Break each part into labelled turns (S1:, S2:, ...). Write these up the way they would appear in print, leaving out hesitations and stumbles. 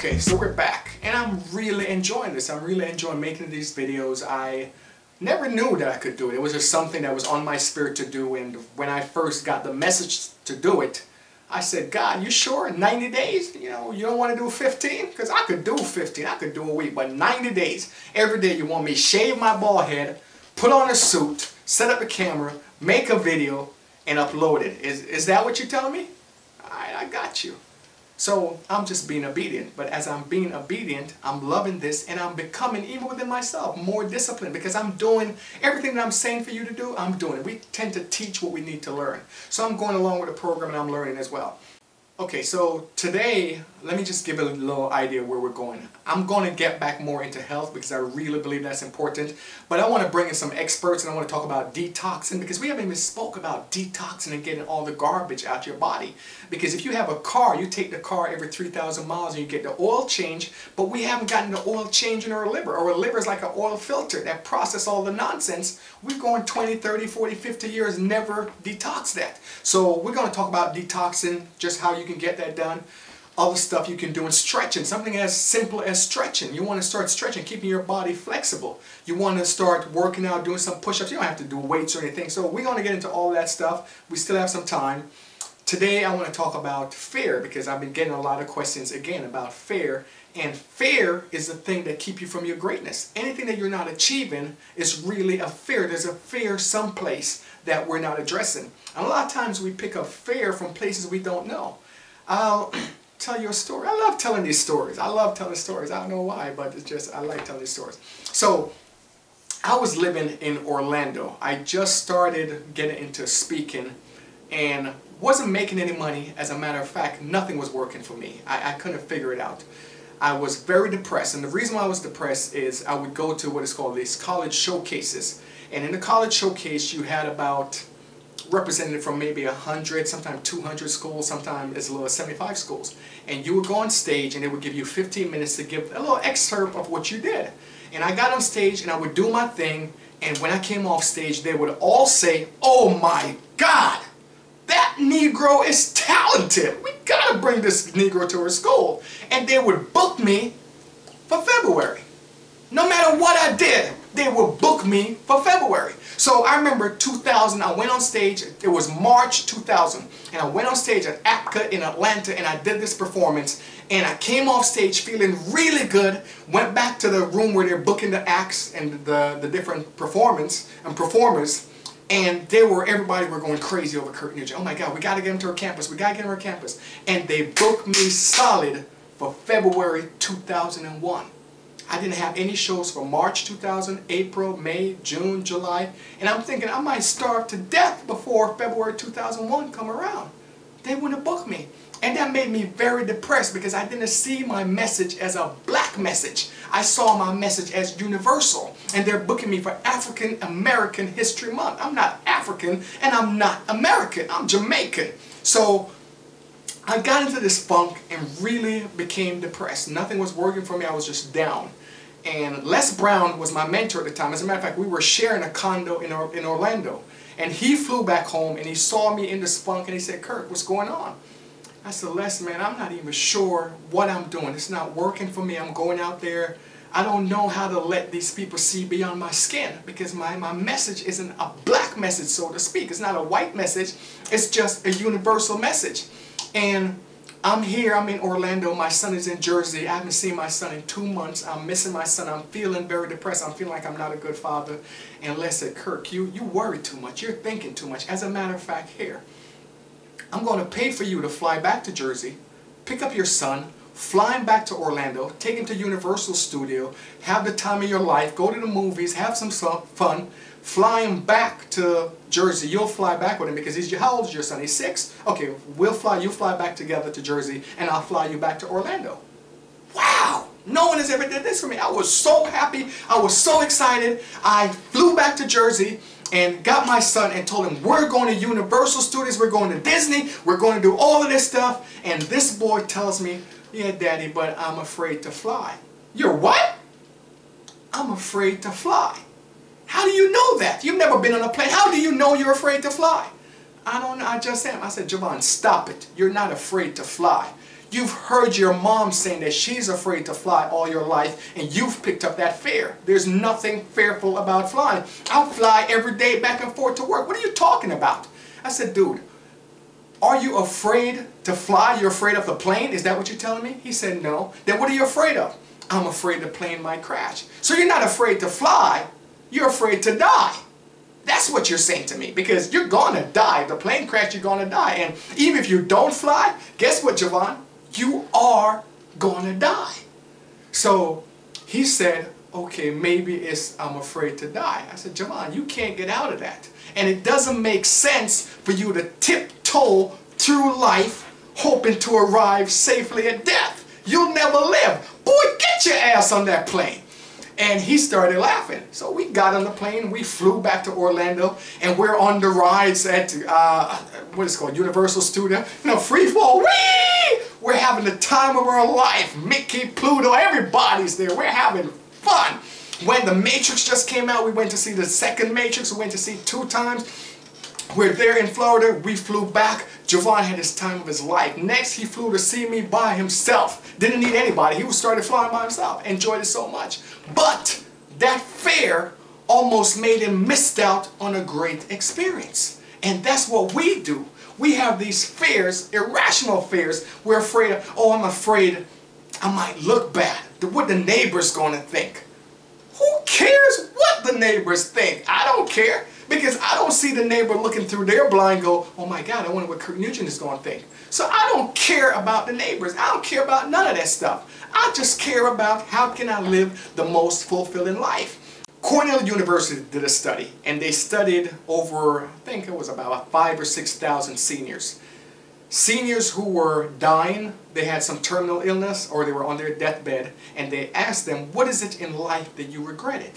S1: Okay, so we're back, and I'm really enjoying this. I'm really enjoying making these videos. I never knew that I could do it. It was just something that was on my spirit to do, and when I first got the message to do it, I said, God, you sure? 90 days? You know, you don't want to do 15? Because I could do 15. I could do a week, but 90 days. Every day you want me to shave my bald head, put on a suit, set up a camera, make a video, and upload it. Is that what you're telling me? Alright, I got you. So I'm just being obedient, but as I'm being obedient, I'm loving this, and I'm becoming, even within myself, more disciplined, because I'm doing everything that I'm saying for you to do. I'm doing it. We tend to teach what we need to learn. So I'm going along with the program, and I'm learning as well. Okay, so today, let me just give a little idea where we're going. I'm going to get back more into health because I really believe that's important. But I want to bring in some experts, and I want to talk about detoxing, because we haven't even spoke about detoxing and getting all the garbage out your body. Because if you have a car, you take the car every 3,000 miles and you get the oil change, but we haven't gotten the oil change in our liver. Our liver is like an oil filter that processes all the nonsense. We're going 20, 30, 40, 50 years, never detox that. So we're going to talk about detoxing, just how you can get that done. Other stuff you can do in stretching, something as simple as stretching. You want to start stretching, keeping your body flexible. You want to start working out, doing some push-ups. You don't have to do weights or anything. So we're going to get into all that stuff. We still have some time. Today I want to talk about fear, because I've been getting a lot of questions again about fear. And fear is the thing that keeps you from your greatness. Anything that you're not achieving is really a fear. There's a fear someplace that we're not addressing. And a lot of times we pick up fear from places we don't know. I'll tell you a story. I love telling these stories. I love telling stories. I don't know why, but it's just I like telling these stories. So I was living in Orlando. I just started getting into speaking and wasn't making any money. As a matter of fact, nothing was working for me. I couldn't figure it out. I was very depressed, and the reason why I was depressed is I would go to what is called these college showcases. And in the college showcase, you had about represented from maybe 100, sometimes 200 schools, sometimes as little as 75 schools. And you would go on stage and they would give you 15 minutes to give a little excerpt of what you did. And I got on stage and I would do my thing, and when I came off stage they would all say, "Oh my God, that Negro is talented. We gotta bring this Negro to our school." And they would book me for February. No matter what I did, they would book me for February. So I remember 2000, I went on stage, it was March 2000, and I went on stage at APCA in Atlanta, and I did this performance, and I came off stage feeling really good, went back to the room where they're booking the acts and the different performers, and everybody were going crazy over Kirk Nugent. Oh my God, we got to get him to our campus, we got to get him to our campus. And they booked me solid for February 2001. I didn't have any shows for March 2000, April, May, June, July, and I'm thinking I might starve to death before February 2001 come around. They wouldn't book me. And that made me very depressed, because I didn't see my message as a black message. I saw my message as universal, and they're booking me for African American History Month. I'm not African and I'm not American, I'm Jamaican. So I got into this funk and really became depressed. Nothing was working for me, I was just down. And Les Brown was my mentor at the time. As a matter of fact, we were sharing a condo in Orlando. And he flew back home and he saw me in this funk and he said, "Kirk, what's going on?" I said, "Les, man, I'm not even sure what I'm doing. It's not working for me. I'm going out there. I don't know how to let these people see beyond my skin, because my message isn't a black message, so to speak. It's not a white message. It's just a universal message." And I'm here, I'm in Orlando, my son is in Jersey. I haven't seen my son in 2 months. I'm missing my son. I'm feeling very depressed. I'm feeling like I'm not a good father. And Les said, "Kirk, you worry too much. You're thinking too much. As a matter of fact, here, I'm going to pay for you to fly back to Jersey, pick up your son, fly him back to Orlando, take him to Universal Studio, have the time of your life, go to the movies, have some fun, fly him back to Jersey. You'll fly back with him, because how old is your son? He's 6? Okay, you fly back together to Jersey, and I'll fly you back to Orlando." Wow! No one has ever did this for me. I was so happy. I was so excited. I flew back to Jersey and got my son and told him, "We're going to Universal Studios, we're going to Disney, we're going to do all of this stuff." And this boy tells me, "Yeah, Daddy, but I'm afraid to fly." "You're what?" "I'm afraid to fly." "How do you know that? You've never been on a plane. How do you know you're afraid to fly?" "I don't know, I just am." I said, "Javon, stop it. You're not afraid to fly. You've heard your mom saying that she's afraid to fly all your life, and you've picked up that fear. There's nothing fearful about flying. I'll fly every day back and forth to work. What are you talking about? I said, dude, are you afraid to fly? You're afraid of the plane? Is that what you're telling me? He said, no. Then what are you afraid of? I'm afraid the plane might crash. So you're not afraid to fly, you're afraid to die. That's what you're saying to me, because you're going to die. If the plane crashes, you're going to die. And even if you don't fly, guess what, Javon? You are going to die. So he said, okay, maybe it's I'm afraid to die. I said, Javon, you can't get out of that. And it doesn't make sense for you to tiptoe through life hoping to arrive safely at death. You'll never live. Boy, get your ass on that plane. And he started laughing. So we got on the plane, we flew back to Orlando, and we're on the rides at, what is it called, Universal Studio, Freefall. Whee! We're having the time of our life. Mickey, Pluto, everybody's there. We're having fun. When The Matrix just came out, we went to see the second Matrix. We went to see it 2 times. We're there in Florida. We flew back. Javon had his time of his life. Next, he flew to see me by himself. Didn't need anybody. He started flying by himself. Enjoyed it so much. But that fear almost made him miss out on a great experience. And that's what we do. We have these fears, irrational fears. We're afraid of, oh, I'm afraid I might look bad. What the neighbor's going to think. Who cares what the neighbors think? I don't care. Because I don't see the neighbor looking through their blind and go, oh my God, I wonder what Kirk Nugent is going to think. So I don't care about the neighbors. I don't care about none of that stuff. I just care about how can I live the most fulfilling life. Cornell University did a study, and they studied over, I think it was about 5,000 or 6,000 seniors. Seniors who were dying, they had some terminal illness, or they were on their deathbed, and they asked them, what is it in life that you regretted?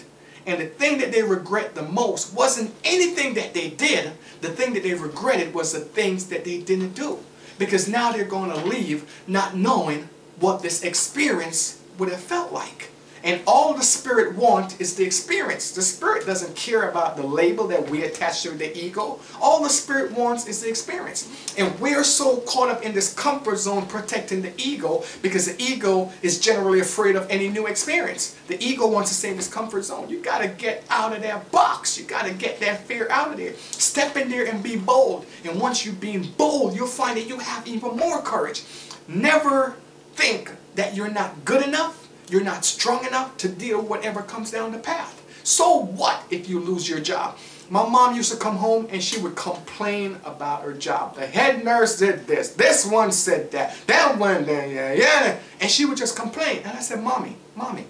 S1: And the thing that they regret the most wasn't anything that they did. The thing that they regretted was the things that they didn't do. Because now they're going to leave not knowing what this experience would have felt like. And all the Spirit wants is the experience. The Spirit doesn't care about the label that we attach to the ego. All the Spirit wants is the experience. And we're so caught up in this comfort zone protecting the ego, because the ego is generally afraid of any new experience. The ego wants to stay in this comfort zone. You got to get out of that box. You got to get that fear out of there. Step in there and be bold. And once you're being bold, you'll find that you have even more courage. Never think that you're not good enough. You're not strong enough to deal with whatever comes down the path. So what if you lose your job? My mom used to come home and she would complain about her job. The head nurse did this. This one said that. That one did yeah. And she would just complain. And I said, Mommy, why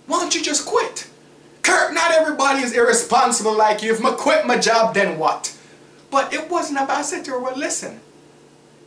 S1: don't you just quit? Kirk, not everybody is irresponsible like you. If I quit my job, then what? But it wasn't about, I said to her, well, listen,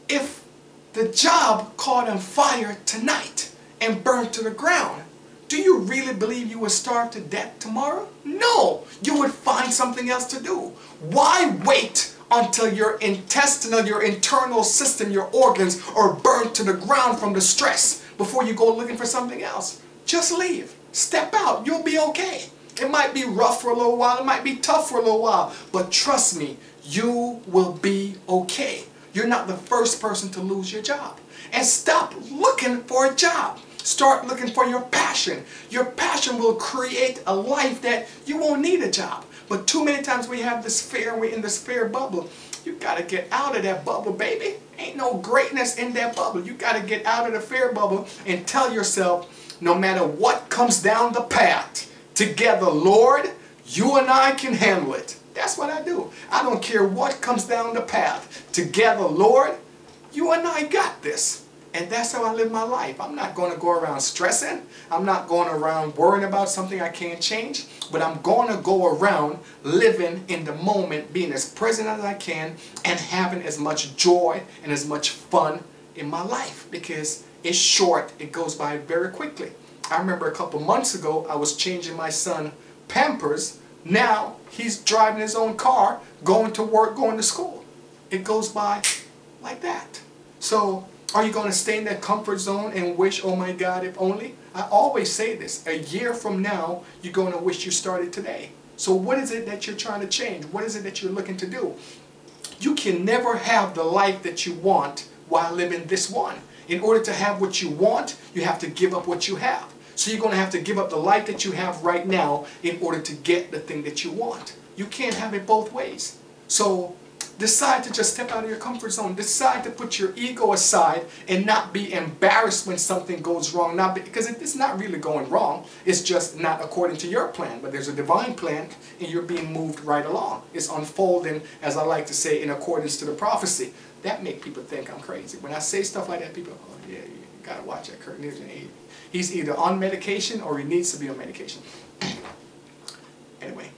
S1: if the job caught on fire tonight and burned to the ground, do you really believe you would starve to death tomorrow? No, you would find something else to do. Why wait until your intestinal, your internal system, your organs are burned to the ground from the stress before you go looking for something else? Just leave. Step out. You'll be okay. It might be rough for a little while. It might be tough for a little while. But trust me, you will be okay. You're not the first person to lose your job. And stop looking for a job. Start looking for your passion. Your passion will create a life that you won't need a job. But too many times we have this fear, we're in this fear bubble. You got to get out of that bubble, baby. Ain't no greatness in that bubble. You got to get out of the fear bubble and tell yourself, no matter what comes down the path, together, Lord, you and I can handle it. That's what I do. I don't care what comes down the path. Together, Lord, you and I got this. And that's how I live my life. I'm not going to go around stressing. I'm not going around worrying about something I can't change. But I'm going to go around living in the moment, being as present as I can, and having as much joy and as much fun in my life. Because it's short. It goes by very quickly. I remember a couple months ago, I was changing my son Pampers. Now he's driving his own car, going to work, going to school. It goes by like that. So are you going to stay in that comfort zone and wish, oh my God, if only? I always say this. A year from now, you're going to wish you started today. So what is it that you're trying to change? What is it that you're looking to do? You can never have the life that you want while living this one. In order to have what you want, you have to give up what you have. So you're going to have to give up the life that you have right now in order to get the thing that you want. You can't have it both ways. So decide to just step out of your comfort zone. Decide to put your ego aside and not be embarrassed when something goes wrong. Because it's not really going wrong. It's just not according to your plan. But there's a divine plan and you're being moved right along. It's unfolding, as I like to say, in accordance to the prophecy. That makes people think I'm crazy. When I say stuff like that, people, oh yeah, you got to watch that Kirk Nugent. He's either on medication or he needs to be on medication. Anyway,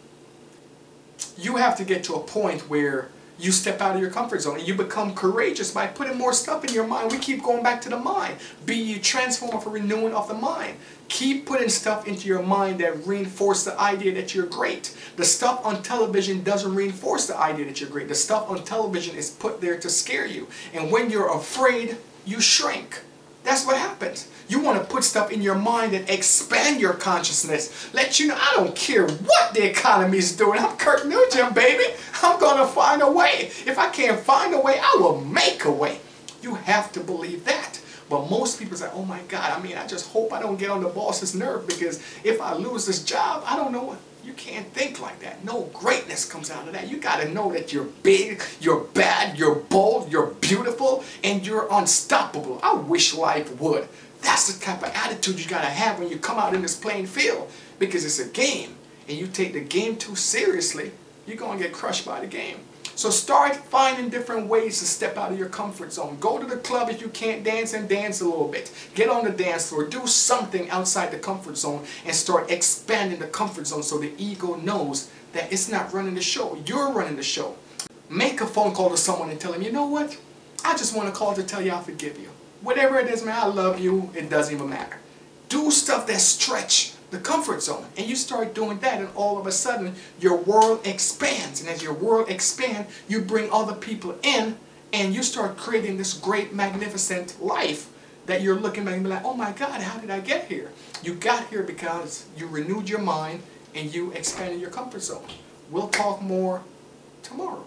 S1: you have to get to a point where you step out of your comfort zone and you become courageous by putting more stuff in your mind. We keep going back to the mind. Be ye transformed for renewing of the mind. Keep putting stuff into your mind that reinforce the idea that you're great. The stuff on television doesn't reinforce the idea that you're great. The stuff on television is put there to scare you. And when you're afraid, you shrink. That's what happens. You want to put stuff in your mind that expand your consciousness. Let you know, I don't care what the economy is doing. I'm Kirk Nugent, baby. I'm going to find a way. If I can't find a way, I will make a way. You have to believe that. But most people say, oh my God, I just hope I don't get on the boss's nerve, because if I lose this job, I don't know what. You can't think like that. No greatness comes out of that. You got to know that you're big, you're bad, you're bold, you're beautiful, and you're unstoppable. I wish life would. That's the type of attitude you got to have when you come out in this playing field, because it's a game, and you take the game too seriously, you're going to get crushed by the game. So start finding different ways to step out of your comfort zone. Go to the club if you can't dance, and dance a little bit. Get on the dance floor. Do something outside the comfort zone and start expanding the comfort zone so the ego knows that it's not running the show. You're running the show. Make a phone call to someone and tell them, you know what? I just want to call to tell you I forgive you. Whatever it is, man, I love you. It doesn't even matter. Do stuff that stretch the comfort zone, and you start doing that, and all of a sudden your world expands, and as your world expands, you bring other people in, and you start creating this great, magnificent life that you're looking back and be like, oh my God, how did I get here? You got here because you renewed your mind and you expanded your comfort zone. We'll talk more tomorrow.